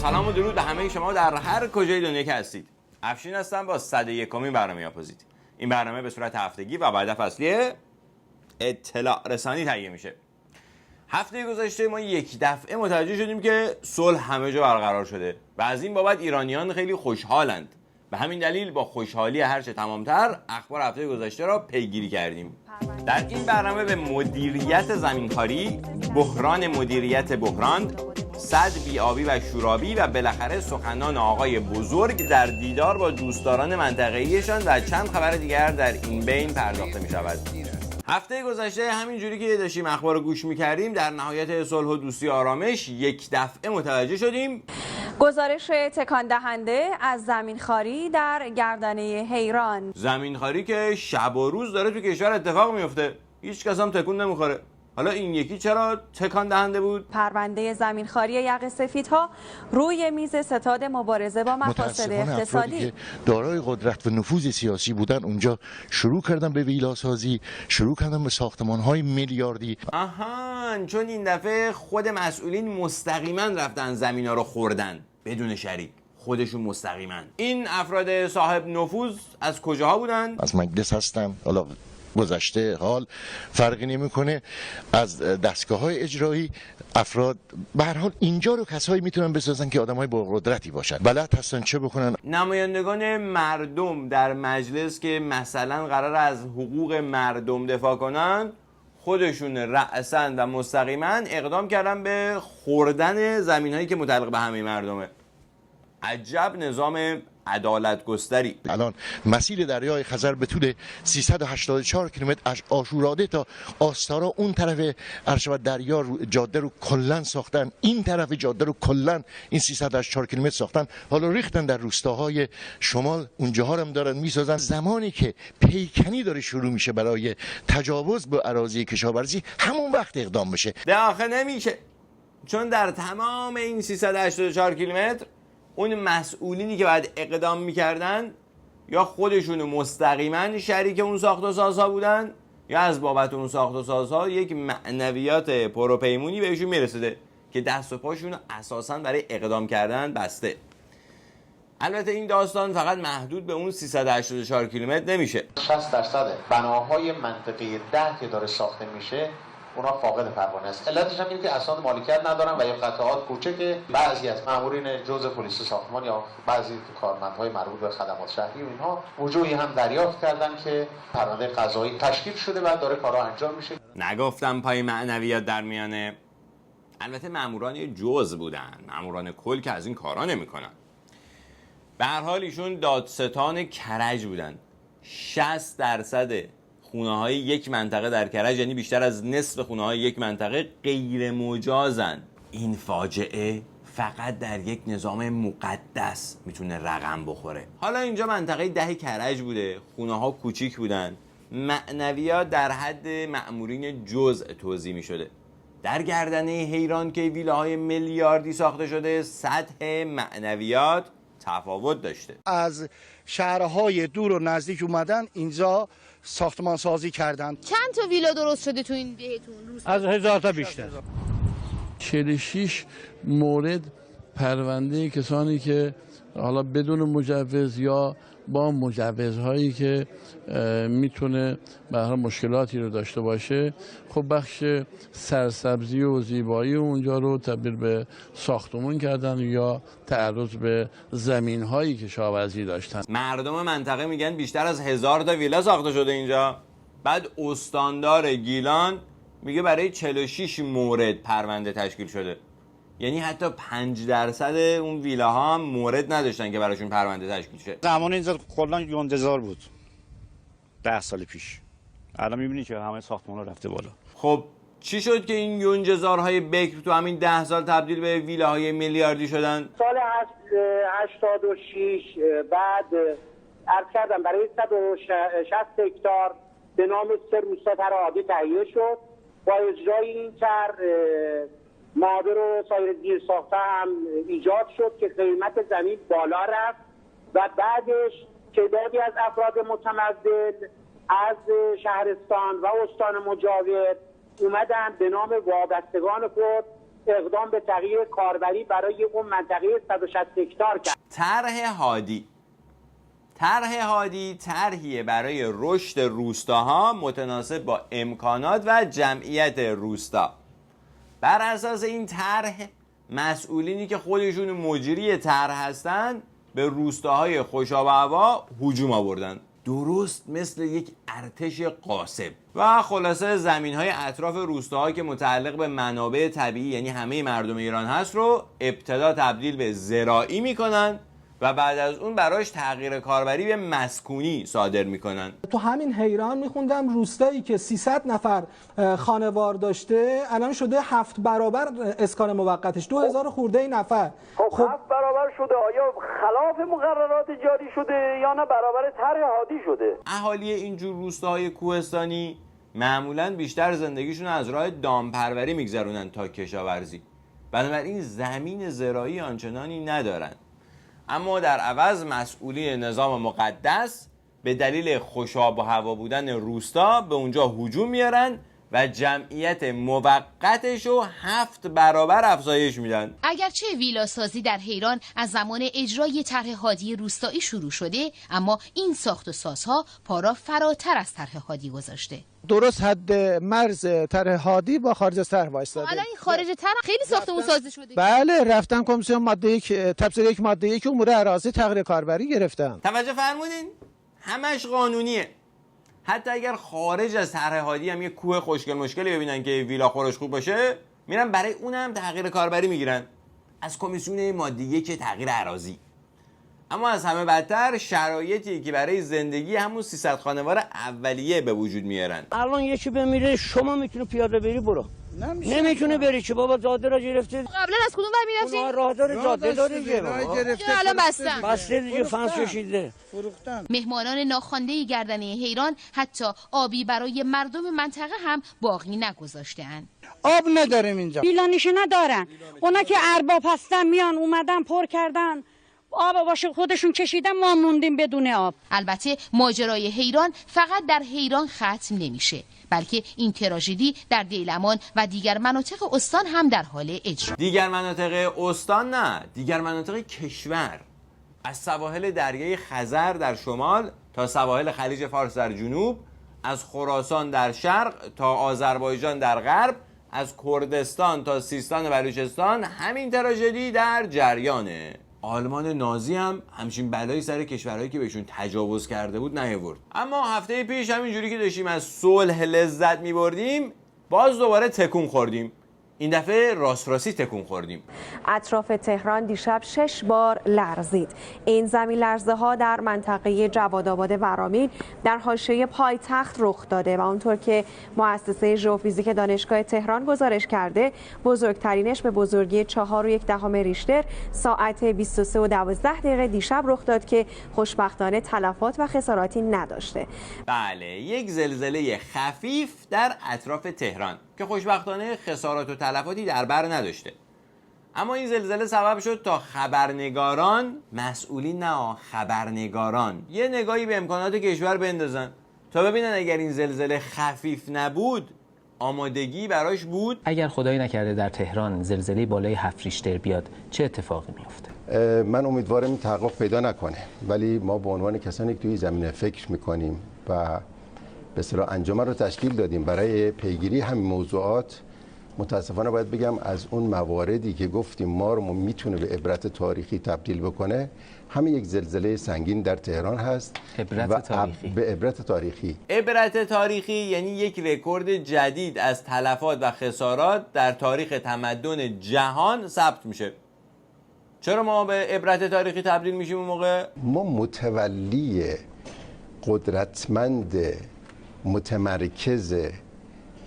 سلام و درود به همه شما در هر کجای دنیا که هستید. افشین هستم با 101مین برنامه اپوزیت. این برنامه به صورت هفتگی و با هدف اصلی اطلاع رسانی تهیه میشه. هفته گذشته ما یک دفعه متوجه شدیم که صلح همه جا برقرار شده و از این بابت ایرانیان خیلی خوشحالند. به همین دلیل با خوشحالی هرچه تمامتر اخبار هفته گذشته را پیگیری کردیم. در این برنامه به مدیریت زمینخواری، بحران مدیریت بحران، سد بی‌آبی و شورابی و بالاخره سخنان آقای بزرگ در دیدار با دوستداران منطقه‌ایشان و چند خبر دیگر در این بین پرداخته می شود. هفته گذشته همینجوری که داشتیم اخبار رو گوش می‌کردیم در نهایت صلح و دوستی و آرامش یک دفعه متوجه شدیم گزارش تکان دهنده از زمینخواری در گردنه حیران. زمینخواری که شب و روز داره تو کشور اتفاق میفته، هیچ کس هم تکون نمیخوره. حالا این یکی چرا تکان دهنده بود؟ پرونده زمینخواری یقه سفیدها روی میز ستاد مبارزه با مفاسد اقتصادی. که دارای قدرت و نفوذ سیاسی بودن اونجا شروع کردن به ویلاسازی، شروع کردن به ساختمان‌های میلیاردی. آهان، چون این دفعه خود مسئولین مستقیما رفتن زمینا رو خوردن بدون شریک، خودشون مستقیما. این افراد صاحب نفوذ از کجاها بودن؟ از مجلس هستن، حالا گذشته حال فرقی نمیکنه، از دستگاه‌های اجرایی افراد. به هر حال اینجا رو کسایی میتونن بسازن که آدمای با قدرتی باشن، بلد هستن چه بکنن. نمایندگان مردم در مجلس که مثلا قرار از حقوق مردم دفاع کنن، خودشون رأساً و مستقیما اقدام کردن به خوردن زمین‌هایی که متعلق به همه مردمه. عجب نظام عدالت گستری. الان مسیر دریای خزر به طول 384 کیلومتر از آشوراده تا آستارا اون طرف عرشبت دریا جاده رو کلن ساختن، این طرف جاده رو کلن این 384 کیلومتر ساختن. حالا ریختن در روستاهای شمال، اونجاها هم دارن میسازن. زمانی که پیکنی داره شروع میشه برای تجاوز به اراضی کشاورزی، همون وقت اقدام بشه. ده آخه نمیشه، چون در تمام این 384 کیلومتر اون مسئولینی که باید اقدام میکردن یا خودشون مستقیما شریک اون ساخت و سازها بودن یا از بابت اون ساخت و سازها یک معنویات پروپیمونی بهشون میرسیده که دست و پاشون اساساً برای اقدام کردن بسته. البته این داستان فقط محدود به اون 384 کیلومتر نمیشه. 60% بناهای منطقه 10 که داره ساخته میشه اونا فاقد پروانه است. علتش هم اینه که اسناد مالکیت ندارن و یا قطعات کوچک بعضی از مامورین جزء پلیس ساختمان یا بعضی کارمندهای مربوط به خدمات شهری و اینها وجوهی هم دریافت کردن که پرونده قضایی تشکیل شده و داره کارا انجام میشه. نگفتم پای معنویات در میانه. البته ماموران جزء بودن، ماموران کل که از این کارا نمیکنن. به هر حال ایشون دادستان کرج بودن. 60% خونه‌های یک منطقه در کرج، یعنی بیشتر از نصف خونه‌های یک منطقه غیر مجازن. این فاجعه فقط در یک نظام مقدس میتونه رقم بخوره. حالا اینجا منطقه 10 کرج بوده، خونه‌ها کوچیک بودن، معنویات در حد مأمورین جزء توزیع میشده. در گردنه حیران که ویلاهای میلیاردی ساخته شده، سطح معنویات تفاوت داشته. از شهرهای دور و نزدیک اومدن اینجا ساختمان سازی کردن. چند تا ویلا درست شده تو این بهتون؟ از 1000 تا بیشتر. 46 مورد پرونده کسانی که حالا بدون مجوز یا با مجوزهایی که میتونه به هر مشکلاتی رو داشته باشه، خب بخش سرسبزی و زیبایی اونجا رو تبدیل به ساختمون کردن یا تعرض به زمین هایی که کشاورزی داشتن. مردم منطقه میگن بیشتر از 1000 تا ویلا ساخته شده اینجا. بعد استاندار گیلان میگه برای 46 مورد پرونده تشکیل شده، یعنی حتی 5% اون ویلاها هم مورد نداشتن که براشون پرونده تشکیل شه. زمان اینجا کلا یوندزار بود 10 سال پیش. الان میبینی که همه ساختمان‌ها رفته بالا. خب چی شد که این یونجزارهای بکر تو همین 10 سال تبدیل به ویلاهای میلیاردی شدن؟ سال 86 بعد عرض کردم برای 160 هکتار به نام 3 روستا طرح تهیه شد. با اجرای این طرح مادر و سایر زیر ساخته هم ایجاد شد که قیمت زمین بالا رفت و بعدش تعدادی از افراد متمدن از شهرستان و استان مجاور اومدن به نام وابستگان خود اقدام به تغییر کاربری برای اون منطقه 160 هکتار کرد. طرح هادی طرحیه برای رشد روستاها متناسب با امکانات و جمعیت روستا. بر اساس این طرح مسئولینی که خودشون مجری طرح هستن به روستاهای خوشاب و هوا هجوم آوردن، درست مثل یک ارتش قاصب. و خلاصه زمین‌های اطراف روستاها که متعلق به منابع طبیعی یعنی همه مردم ایران هست رو ابتدا تبدیل به زراعی میکنن و بعد از اون براش تغییر کاربری به مسکونی صادر میکنن. تو همین حیران میخوندم روستایی که 300 نفر خانوار داشته الان شده 7 برابر اسکان موقتش، 2000 خورده نفر. خب 7 برابر شده، آیا خلاف مقررات جاری شده یا نه برابر طرح هادی شده؟ اهالی اینجور روستاهای کوهستانی معمولاً بیشتر زندگیشون از راه دامپروری میگذرونن تا کشاورزی، بنابراین زمین زراعی آنچنانی ندارن. اما در عوض مسئولین نظام مقدس به دلیل خوشاب و هوا بودن روستا به اونجا هجوم میارن و جمعیت موقتش رو 7 برابر افزایش میدن. اگرچه ویلاسازی در حیران از زمان اجرای طرح هادی روستایی شروع شده، اما این ساخت و سازها پا را فراتر از طرح هادی گذاشته. درست حد مرز طرح هادی با خارج از طرح وایستاده. حالا این خارج طرح خیلی ساختمون سازی شده. بله، رفتن کمیسیون ماده 1 تفسیر 1 ماده 1 امور اراضی تغییر کاربری گرفتن. توجه فرمودین؟ همش قانونیه. حتی اگر خارج از طرح هادی هم یه کوه خوشگل مشکلی ببینن که ویلا خورش خوب باشه، میرن برای اونم تغییر کاربری میگیرن از کمیسیون ماده 1 تغییر اراضی. اما از همه بدتر شرایطی که برای زندگی همون 300 خانوار اولیه به وجود میارن. الان یکی بمیره شما میتونی پیاده بری برو، نمیتونه بری که بابا جاده را گرفته. قبلا از کدوم ور میرفتین؟ راه داره جاده داره دیگه بابا. الان بستن. بسته دیگه، فنس کشیده. مهمانان ناخوانده گردنه حیران حتی آبی برای مردم منطقه هم باقی نگذاشته‌اند. آب نداریم اینجا. بیلانیشو ندارن. اونا که ارباب هستن میان اومدن پر کردن. آب باشه خودشون کشیدن، ما موندیم بدون آب. البته ماجرای حیران فقط در حیران ختم نمیشه، بلکه این تراژدی در دیلمان و دیگر مناطق استان هم در حال اجرا. دیگر مناطق استان نه، دیگر مناطق کشور، از سواحل دریای خزر در شمال تا سواحل خلیج فارس در جنوب، از خراسان در شرق تا آذربایجان در غرب، از کردستان تا سیستان و بلوچستان همین تراژدی در جریانه. آلمان نازی هم همچین بلایی سر کشورهایی که بهشون تجاوز کرده بود نیاورد. اما هفته پیش همینجوری که داشتیم از صلح لذت می‌بردیم، باز دوباره تکون خوردیم. این دفعه راستی تکون خوردیم. اطراف تهران دیشب 6 بار لرزید. این زمین لرزه ها در منطقه جوادآباد ورامین در حاشیه پایتخت رخ داده و اونطور که مؤسسه ژئوفیزیک دانشگاه تهران گزارش کرده، بزرگترینش به بزرگی 4.1 ریشتر ساعت 23:12 دیشب رخ داد که خوشبختانه تلفات و خساراتی نداشته. بله، یک زلزله خفیف در اطراف تهران که خوشبختانه خسارات و تلفاتی در بر نداشته. اما این زلزله سبب شد تا خبرنگاران، مسئولین نه، خبرنگاران یه نگاهی به امکانات کشور بندازن تا ببینن اگر این زلزله خفیف نبود آمادگی براش بود. اگر خدایی نکرده در تهران زلزله بالای 7 ریشتر بیاد چه اتفاقی میفته؟ من امیدوارم این تحقق پیدا نکنه، ولی ما به عنوان کسانی که توی زمینه فکر میکنیم و به اصطلاح انجمن رو تشکیل دادیم برای پیگیری همین موضوعات، متاسفانه باید بگم از اون مواردی که گفتیم ما رو میتونه به عبرت تاریخی تبدیل بکنه، همین یک زلزله سنگین در تهران هست. عبرت تاریخی. به عبرت تاریخی. عبرت تاریخی یعنی یک رکورد جدید از تلفات و خسارات در تاریخ تمدن جهان ثبت میشه. چرا ما به عبرت تاریخی تبدیل میشیم اون موقع؟ ما متولی قدرتمند، متمرکز،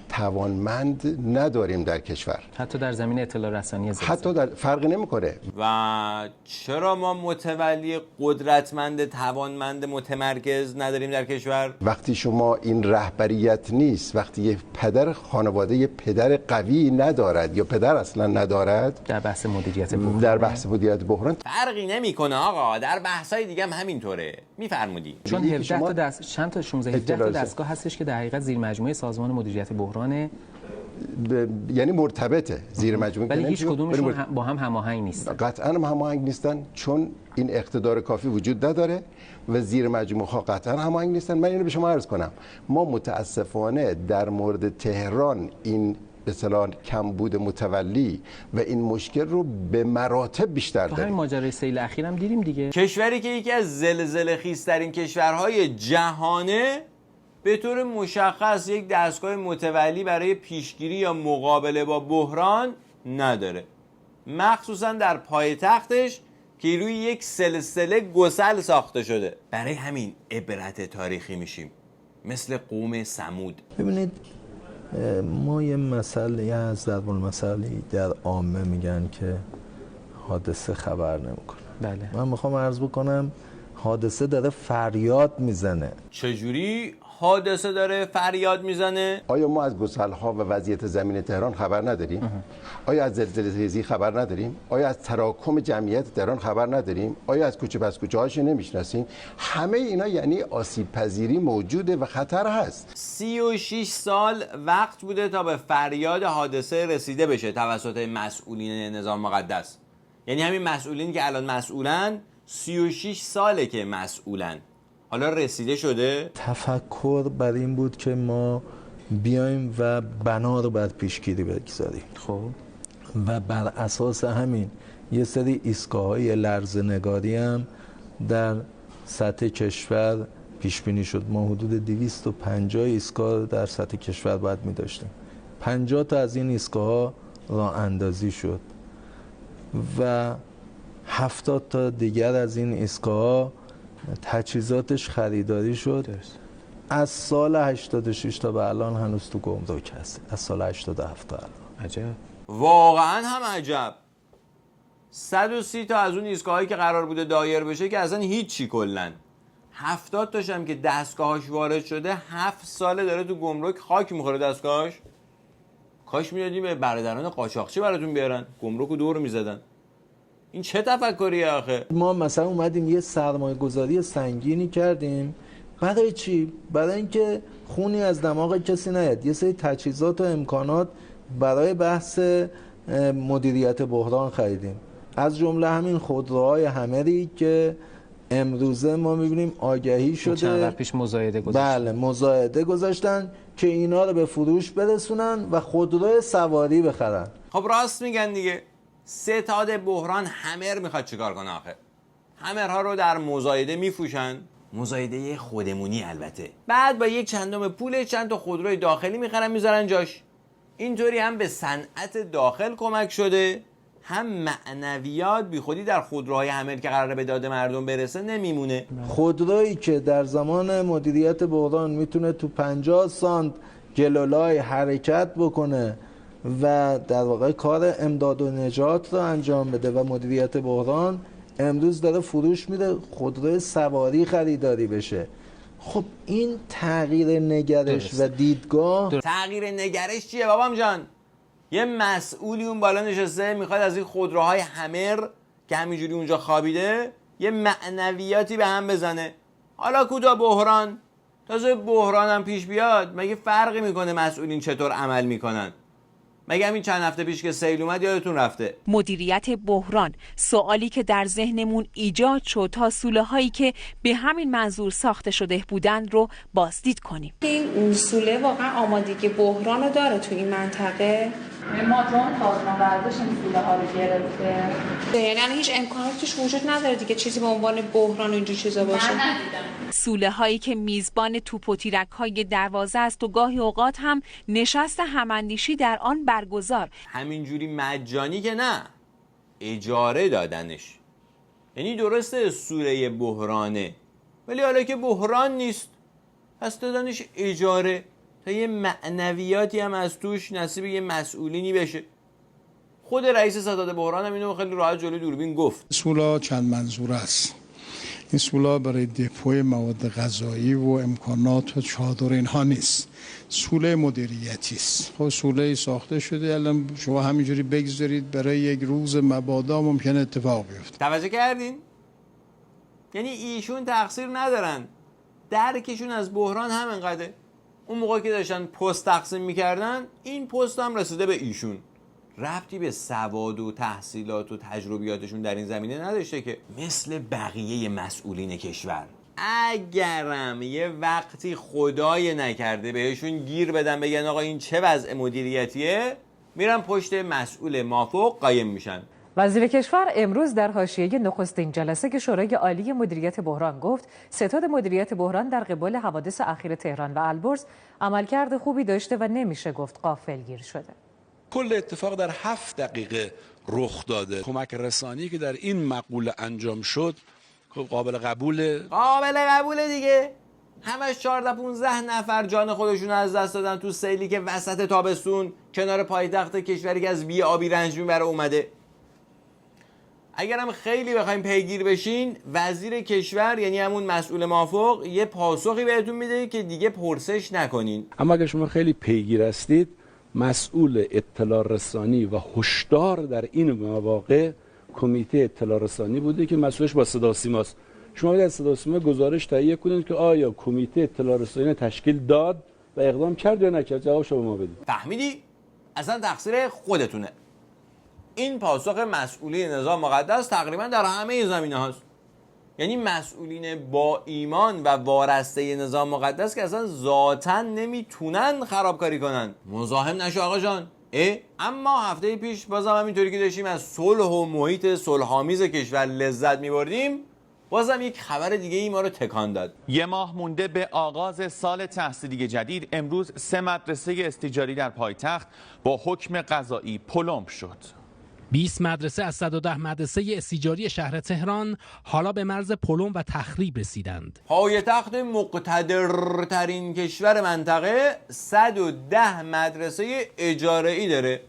توانمند نداریم در کشور. حتی در زمین اطلاع رسانی زلزله. حتی در فرقی نمیکنه. و چرا ما متولی قدرتمند، توانمند، متمرکز نداریم در کشور؟ وقتی شما این رهبریت نیست، وقتی یه پدر خانواده یه پدر قوی ندارد یا پدر اصلا ندارد در بحث مدیریت بحران، در بحث مدیریت بحران فرقی نمیکنه آقا، در بحث‌های دیگه هم همینطوره. میفرمودی چون 17 تا 16 تا دستگاه هستش که در حقیقت زیر مجموعه سازمان مدیریت بحران یعنی مرتبطه زیر مجموعه، ولی هیچ کدومشون با هم هماهنگ نیستن. قطعا هماهنگ نیستن، چون این اقتدار کافی وجود نداره و زیر مجموعه ها قطعا هماهنگ نیستن. من اینو به شما عرض کنم، ما متاسفانه در مورد تهران این به اصطلاح کمبود متولی و این مشکل رو به مراتب بیشتر داریم. همین ماجرای سیل اخیر هم دیدیم دیگه. کشوری که یکی از زلزله خیزترین کشورهای جهانه به طور مشخص یک دستگاه متولی برای پیشگیری یا مقابله با بحران نداره، مخصوصا در پایتختش که روی یک سلسله گسل ساخته شده. برای همین عبرت تاریخی میشیم، مثل قوم ثمود. ببینید ما یه مسئله از ضرب المثل در عامه میگن که حادثه خبر نمیکنه. بله. من میخوام عرض بکنم حادثه داره فریاد میزنه. چجوری حادثه داره فریاد میزنه؟ آیا ما از گسل‌ها و وضعیت زمین تهران خبر نداریم؟ آیا از زلزله‌زایی خبر نداریم؟ آیا از تراکم جمعیت تهران خبر نداریم؟ آیا از کوچه پس کوچه هاش نمیشناسیم؟ همه اینا یعنی آسیب پذیری موجوده و خطر هست. 36 سال وقت بوده تا به فریاد حادثه رسیده بشه توسط مسئولین نظام مقدس. یعنی همین مسئولینی که الان مسئولن 36 ساله که مسئولن. حالا رسیده شده؟ تفکر بر این بود که ما بیایم و بنا رو بر پیشگیری بگذاریم. خب و بر اساس همین یه سری ایستگاه‌های لرزه‌نگاری هم در سطح کشور پیش بینی شد. ما حدود 250 ایستگاه در سطح کشور باید می داشتیم. 50 تا از این ایستگاه‌ها راه اندازی شد و 70 تا دیگر از این ایستگاه‌ها تجهیزاتش خریداری شد. از سال 86 تا به الان هنوز تو گمرک هست. از سال 87 تا الان. عجب. واقعا هم عجب. 130 تا از اون ایستگاهایی که قرار بوده دایر بشه که اصلا هیچی کلن. 70 تاش هم که دستگاهاش وارد شده 7 ساله داره تو گمرک خاک میخوره دستگاهاش. کاش میدادیم به برادران قاچاقچی براتون بیارن، گمرکو دور میزدن. این چه تفکریه آخه؟ ما مثلا اومدیم یه سرمایه گذاری سنگینی کردیم. برای چی؟ برای اینکه خونی از دماغ کسی نیاد. یه سری تجهیزات و امکانات برای بحث مدیریت بحران خریدیم. از جمله همین خودروهای همری که امروزه ما میبینیم آگهی شده. چند وقت پیش مزایده گذاشتن. بله مزایده گذاشتن که اینا رو به فروش برسونن و خودرو سواری بخرن. خب راست میگن دیگه. ستاد بحران همر میخواد چیکار کنه آخه؟ همرها رو در مزایده میفروشن، مزایده خودمونی البته. بعد با یک چندم پول چند تا خودروی داخلی میخرن میذارن جاش. اینطوری هم به صنعت داخل کمک شده، هم معنویات بی خودی در خودروهای همر که قراره به داد مردم برسه نمیمونه. خودرویی که در زمان مدیریت بحران میتونه تو 50 سانت گلولای حرکت بکنه و در واقع کار امداد و نجات رو انجام بده و مدیریت بحران، امروز داره فروش میده خودروی سواری خریداری بشه. خب این تغییر نگرش و دیدگاه. تغییر نگرش چیه بابام جان؟ یه مسئولی اون بالا نشسته میخواد از این خودروهای همر که همینجوری اونجا خوابیده یه معنویاتی به هم بزنه. حالا کجا بحران؟ تازه بحران هم پیش بیاد مگه فرقی میکنه مسئولین چطور عمل میکنن؟ مگه همین چند هفته پیش که سیل اومد یادتون رفته؟ مدیریت بحران، سوالی که در ذهنمون ایجاد شد تا سوله هایی که به همین منظور ساخته شده بودند رو بازدید کنیم. این سوله واقعا آمادگی بحران رو داره تو این منطقه؟ ما چون سازمان ورزش این سوله ها رو گرفته، یعنی هیچ امکاناتش وجود نداره دیگه چیزی به عنوان بحران و اینجور چیزا باشه. سوله هایی که میزبان توپ و تیرک های دروازه است و گاهی اوقات هم نشست هماندیشی در آن برگزار. همینجوری مجانی که نه، اجاره دادنش. یعنی درسته سوره بحرانه، ولی حالا که بحران نیست پس دادنش اجاره تا یه معنویاتی هم از توش نصیب یه مسئولینی بشه. خود رئیس ستاد بحران هم اینو خیلی راحت جلوی دوربین گفت. سولا چند منظور است. این سولا برای دپوی مواد غذایی و امکانات و چادر اینها نیست. سوله مدیریتی است. خب سوله ساخته شده، الان شما همینجوری بگذارید برای یک روز مبادا ممکنه اتفاق بیفته. توجه کردین؟ یعنی ایشون تقصیر ندارن، درکشون از بحران همینقدره. اون موقع که داشتن پست تقسیم میکردن این پست هم رسیده به ایشون. ربطی به سواد و تحصیلات و تجربیاتشون در این زمینه نداشته که مثل بقیه مسئولین کشور. اگرم یه وقتی خدای نکرده بهشون گیر بدن بگن آقا این چه وضع مدیریتیه، میرن پشت مسئول مافوق قایم میشن. وزیر کشور امروز در حاشیه نخستین جلسه شورای عالی مدیریت بحران گفت ستاد مدیریت بحران در قبال حوادث اخیر تهران و البرز عملکرد خوبی داشته و نمیشه گفت غافلگیر شده. کل اتفاق در 7 دقیقه رخ داده. کمک رسانی که در این مقوله انجام شد قابل قبوله. قابل قبوله دیگه. همش 14-15 نفر جان خودشون از دست دادن تو سیلی که وسط تابستون کنار پایتخت کشوری که از بی‌آبی رنج میبره اومده. اگرم خیلی بخوایم پیگیر بشین، وزیر کشور یعنی همون مسئول مافوق یه پاسخی بهتون میده که دیگه پرسش نکنین. اما اگر شما خیلی پیگیر هستید، مسئول اطلاع رسانی و هشدار در این مواقع کمیته اطلاع رسانی بوده که مسئولش با صدا و سیماست. شما باید از صدا و سیما گزارش تهیه کنید که آیا کمیته اطلاع رسانی تشکیل داد و اقدام کرد یا نکرد. جوابشو به ما بدید. فهمیدی؟ اصلا تقصیر خودتونه. این پاسخ مسئولین نظام مقدس تقریبا در همه زمینه هاست. یعنی مسئولین با ایمان و وارسته نظام مقدس که اصلا ذاتاً نمیتونن خرابکاری کنن. مزاحم نشو آقا جان. اما هفته پیش بازم همینطوری که داشتیم از صلح و محیط صلح‌آمیز کشور لذت می‌بردیم، بازم یک خبر دیگه ای ما رو تکان داد. یه ماه مونده به آغاز سال تحصیلی جدید، امروز 3 مدرسه استیجاری در پایتخت با حکم قضایی پلمب شد. 20 مدرسه از 110 مدرسه استیجاری شهر تهران حالا به مرز پلمب و تخریب رسیدند. پایتخت مقتدرترین کشور منطقه 110 مدرسه اجاره‌ای داره.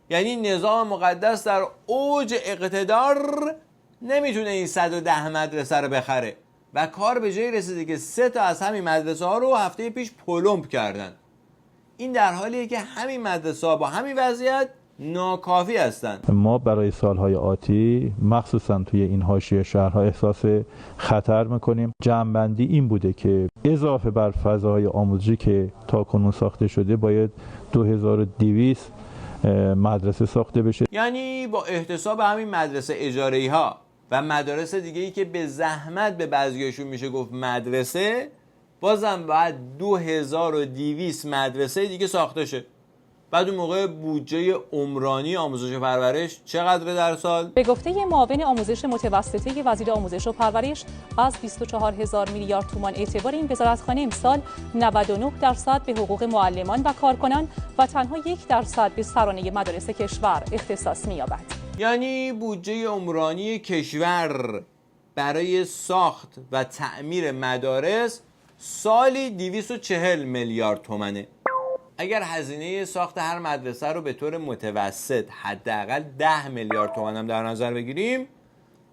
یعنی نظام مقدس در اوج اقتدار نمیتونه این 110 مدرسه رو بخره و کار به جایی رسیده که 3 تا از همین مدرسه ها رو هفته پیش پلمب کردن. این در حالیه که همین مدرسه ها با همین وضعیت ناکافی هستند. ما برای سالهای آتی مخصوصا توی این حاشیه شهرها احساس خطر میکنیم. جمع‌بندی این بوده که اضافه بر فضاهای آموزشی که تاکنون ساخته شده باید 2200 مدرسه ساخته بشه. یعنی با احتساب همین مدرسه اجاره‌ای ها و مدارس دیگه ای که به زحمت به بعضیاشون میشه گفت مدرسه، بازم باید 2200 مدرسه دیگه ساخته شه. بعد اون موقع بودجه عمرانی آموزش و پرورش چقدره در سال؟ به گفته معاون آموزش متوسطه وزیر آموزش و پرورش، از 24000 میلیارد تومان اعتبار این وزارتخانه امسال 99% به حقوق معلمان و کارکنان و تنها 1% به سرانه مدارس کشور اختصاص می‌یابد. یعنی بودجه عمرانی کشور برای ساخت و تعمیر مدارس سالی 240 میلیارد تومانه. اگر هزینه ساخت هر مدرسه رو به طور متوسط حداقل 10 میلیارد تومان هم در نظر بگیریم،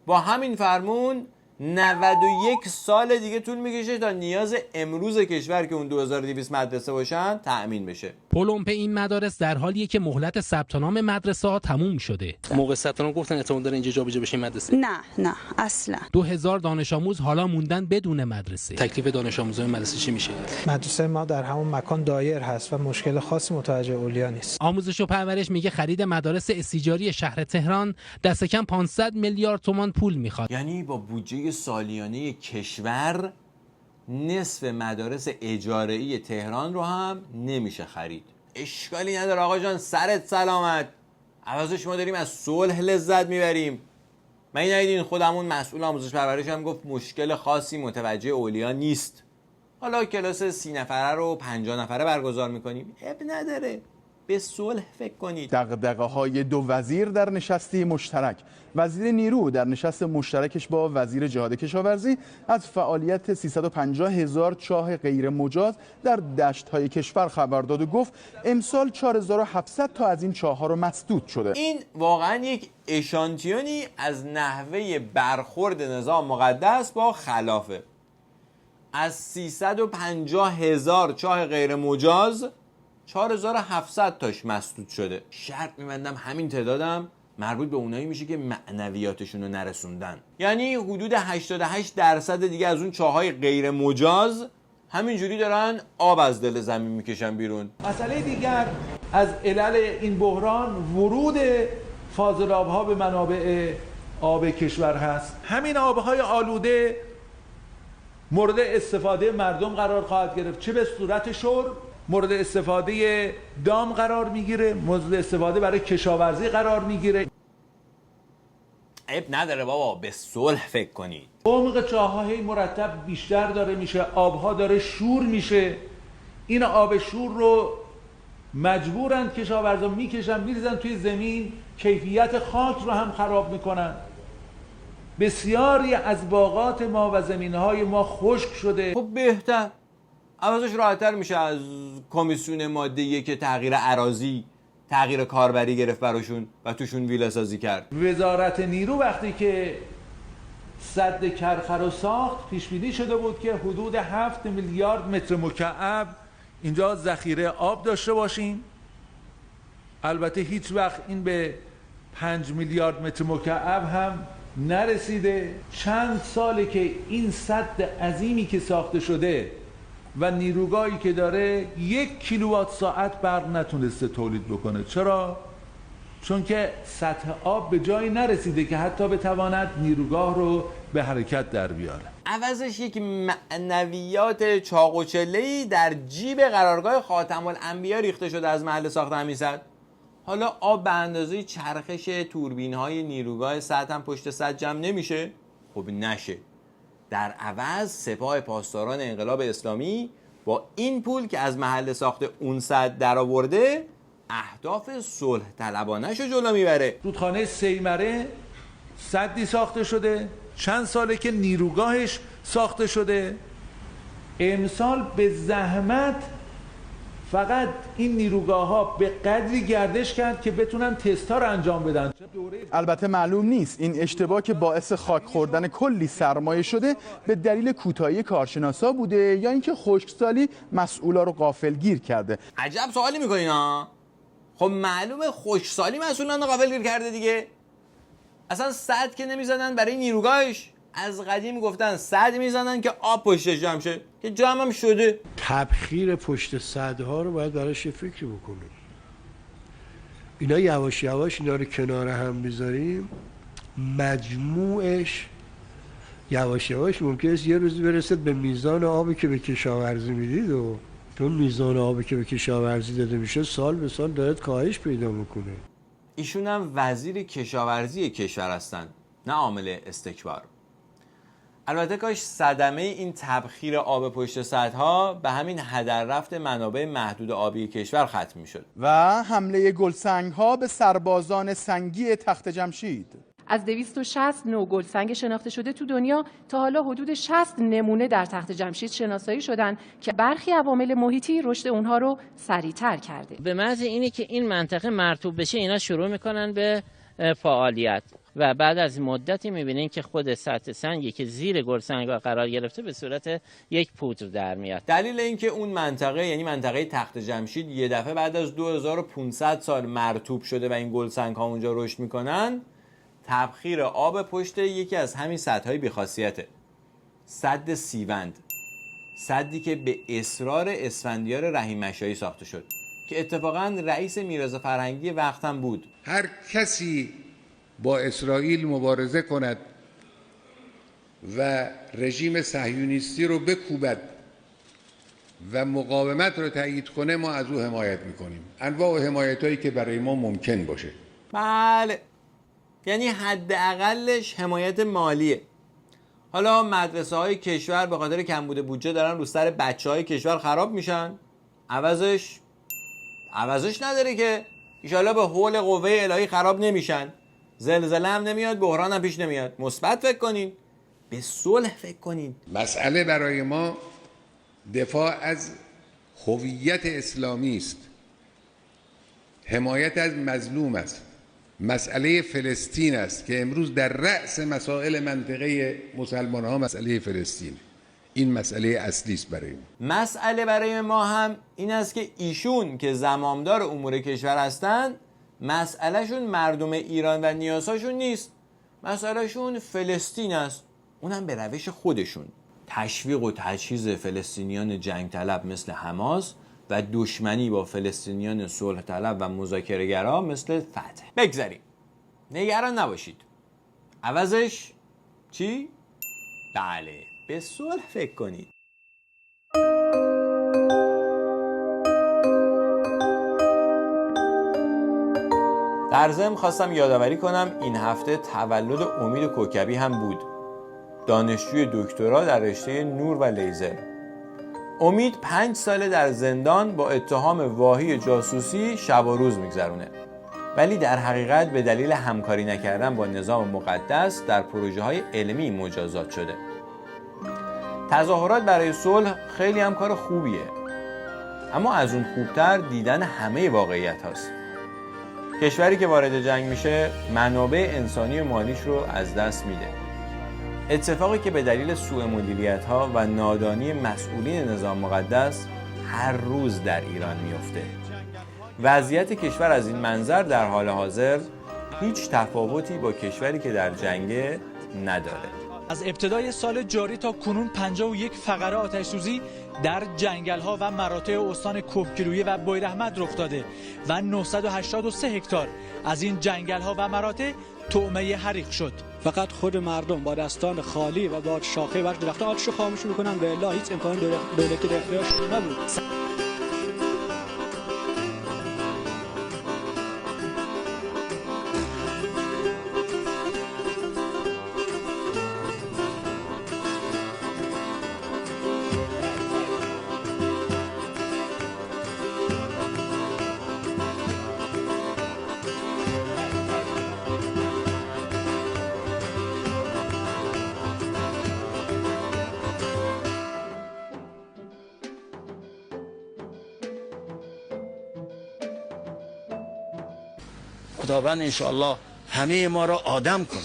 با همین فرمون 91 سال دیگه طول میکشه تا نیاز امروز کشور که اون 2200 مدرسه باشن تأمین بشه. پلمب این مدارس در حالیه که مهلت ثبت نام مدرسه ها تموم شده. موقع ثبت نام گفتن احتمال داره اینجا جابجا بشه مدرسه؟ نه اصلا. 2000 دانش آموز حالا موندن بدون مدرسه. تکلیف دانش آموزای مدرسه چی میشه؟ مدرسه ما در همون مکان دایر هست و مشکل خاصی متوجه اولیا نیست. آموزش و پرورش میگه خرید مدارس استیجاری شهر تهران دست کم 500 میلیارد تومان پول میخواد. یعنی با بودجه سالیانه کشور نصف مدارس اجاره‌ای تهران رو هم نمیشه خرید. اشکالی نداره آقا جان، سرت سلامت. عوضش ما داریم از صلح لذت میبریم. من ندیدین خودمون مسئول آموزش پرورش هم گفت مشکل خاصی متوجه اولیا نیست. حالا کلاس 30 نفره رو 50 نفره برگزار میکنیم، اب نداره. به صلح فکر کنید. دغدغه‌های دو وزیر در نشستی مشترک. وزیر نیرو در نشست مشترکش با وزیر جهاد کشاورزی از فعالیت 350,000 چاه غیر مجاز در دشت‌های کشور خبر داد و گفت امسال 4700 تا از این چاه‌ها رو مسدود شده. این واقعا یک اشانتیونی از نحوه برخورد نظام مقدس با خلافه. از 350,000 چاه غیر مجاز 4700 تاش مسدود شده. شرط می‌بندم همین تعدادم مربوط به اونایی میشه که معنویاتشون رو نرسوندن. یعنی حدود 88% دیگه از اون چاهای غیر مجاز همینجوری دارن آب از دل زمین میکشن بیرون. مسئله دیگر از علل این بحران ورود فاضلاب‌ها به منابع آب کشور هست. همین آبهای آلوده مورد استفاده مردم قرار خواهد گرفت، چه به صورت شرب، مورد استفاده دام قرار میگیره، مورد استفاده برای کشاورزی قرار میگیره. عیب نداره بابا، به صلح فکر کنید. عمق چاه‌ها هی مرتب بیشتر داره میشه، آبها داره شور میشه. این آب شور رو مجبورن کشاورزا میکشن میریزن توی زمین، کیفیت خاک رو هم خراب میکنن. بسیاری از باغات ما و زمینهای ما خشک شده. خب بهتر، عوضش راحت‌تر میشه از کمیسیون ماده که تغییر اراضی، تغییر کاربری گرفت براشون و توشون ویلا سازی کرد. وزارت نیرو وقتی که سد کرخ رو ساخت، پیش بینی شده بود که حدود 7 میلیارد متر مکعب اینجا ذخیره آب داشته باشیم. البته هیچ وقت این به 5 میلیارد متر مکعب هم نرسیده. چند ساله که این سد عظیمی که ساخته شده و نیروگاهی که داره 1 کیلووات ساعت برق نتونسته تولید بکنه. چرا؟ چون که سطح آب به جایی نرسیده که حتی بتواند نیروگاه رو به حرکت در بیاره. عوضش یک معنویات چاق و چله‌ای در جیب قرارگاه خاتم الانبیا ریخته شده از محل ساخت همین سد. حالا آب به اندازه چرخش توربین‌های نیروگاه سد هم پشت سد جمع نمیشه؟ خب نشه. در عوض سپاه پاسداران انقلاب اسلامی با این پول که از محل ساخت اون سد درآورده اهداف صلح طلبانه‌شو جلو میبره. رودخانه سیمره سدی ساخته شده، چند ساله که نیروگاهش ساخته شده. امسال به زحمت فقط این نیروگاه ها به قدری گردش کرد که بتونن تستا رو انجام بدن. البته معلوم نیست این اشتباه که باعث خاک خوردن کلی سرمایه شده به دلیل کوتاهی کارشناسا بوده یا اینکه خشکسالی مسئولا رو غافلگیر کرده. عجب سوالی میکنین ها. خب معلومه خشکسالی مسئولان رو غافلگیر کرده دیگه. اصلا سد که نمیزنن برای نیروگاهش، از قدیم گفتن سد میزنن که آب پشتش جمع شه، که جمع هم شده. تبخیر پشت سدها رو باید براش فکر بکنیم. اینا یواش یواش اینا رو کنار هم بذاریم، مجموعش یواش یواش ممکنه است یه روزی برسد به میزان آبی که به کشاورزی میدید و چون میزان آبی که به کشاورزی داده میشه سال به سال داره کاهش پیدا میکنه. ایشون هم وزیر کشاورزی کشور هستن، نه عامل استکبار. البته کاش صدمه این تبخیر آب پشت سدها به همین هدر رفت منابع محدود آبی کشور ختم میشد. و حمله گلسنگ ها به سربازان سنگی تخت جمشید. از 260 نوع گلسنگ شناخته شده تو دنیا تا حالا حدود 60 نمونه در تخت جمشید شناسایی شدن که برخی عوامل محیطی رشد اونها رو سریعتر کرده. به محض اینی که این منطقه مرطوب بشه اینا شروع میکنن به فعالیت و بعد از مدتی میبینین که خود سطح سنگی که زیر گلسنگ‌ها قرار گرفته به صورت یک پودر در میاد. دلیل اینکه اون منطقه یعنی منطقه تخت جمشید یه دفعه بعد از 2500 سال مرطوب شده و این گلسنگ‌ها اونجا رشد میکنن، تبخیر آب پشت یکی از همین سدهای بی‌خاصیته. سد سیوند، سدی که به اصرار اسفندیار رحیم مشایی ساخته شد که اتفاقاً رئیس میراث فرهنگی وقت هم بود. هر کسی با اسرائیل مبارزه کند و رژیم صهیونیستی رو بکوبد و مقاومت رو تایید کنه، ما از او حمایت میکنیم. انواع حمایتایی که برای ما ممکن باشه. بله، یعنی حداقلش حمایت مالیه. حالا مدرسه های کشور به خاطر کمبود بودجه دارن رو سر بچه های کشور خراب میشن، عوضش نداره که ایشالا به حول قوه الهی خراب نمیشن، زلزله هم نمیاد، بحران هم پیش نمیاد. مثبت فکر کنین، به صلح فکر کنین. مسئله برای ما دفاع از هویت اسلامی است، حمایت از مظلوم است. مسئله فلسطین است که امروز در رأس مسائل منطقه مسلمان ها مسئله فلسطین. این مسئله اصلی است برای ما. مسئله برای ما هم این است که ایشون که زمامدار امور کشور هستن، مسئلهشون مردم ایران و نیازهاشون نیست، مسئلهشون فلسطین است، اونم به روش خودشون. تشویق و تجهیز فلسطینیان جنگ طلب مثل حماس و دشمنی با فلسطینیان صلح طلب و مذاکره‌گرا مثل فتح. بگذاریم. نگران نباشید. عوضش چی؟ بله، به صلح فکر کنید. در ضمن خواستم یادآوری کنم این هفته تولد امید کوکبی هم بود. دانشجوی دکترا در رشته نور و لیزر. امید 5 ساله در زندان با اتهام واهی جاسوسی شب و روز میگذرونه. ولی در حقیقت به دلیل همکاری نکردن با نظام مقدس در پروژه‌های علمی مجازات شده. تظاهرات برای صلح خیلی هم کار خوبیه. اما از اون خوبتر دیدن همه واقعیت هاست. کشوری که وارد جنگ میشه منابع انسانی و مالیش رو از دست میده. اتفاقی که به دلیل سوء مدیریت‌ها و نادانی مسئولین نظام مقدس هر روز در ایران میفته. وضعیت کشور از این منظر در حال حاضر هیچ تفاوتی با کشوری که در جنگه نداره. از ابتدای سال جاری تا کنون 51 فقره آتش‌سوزی در جنگل‌ها و مراتع استان کهگیلویه و بویراحمد رخ داده و 983 هکتار از این جنگل‌ها و مراتع طعمه حریق شد. فقط خود مردم با دستان خالی و با شاخه و درختان آتش خاموش می‌کنن و الا هیچ امکان دولتی در اختیارشون نبود. خداوند انشاءالله همه ما را آدم کن.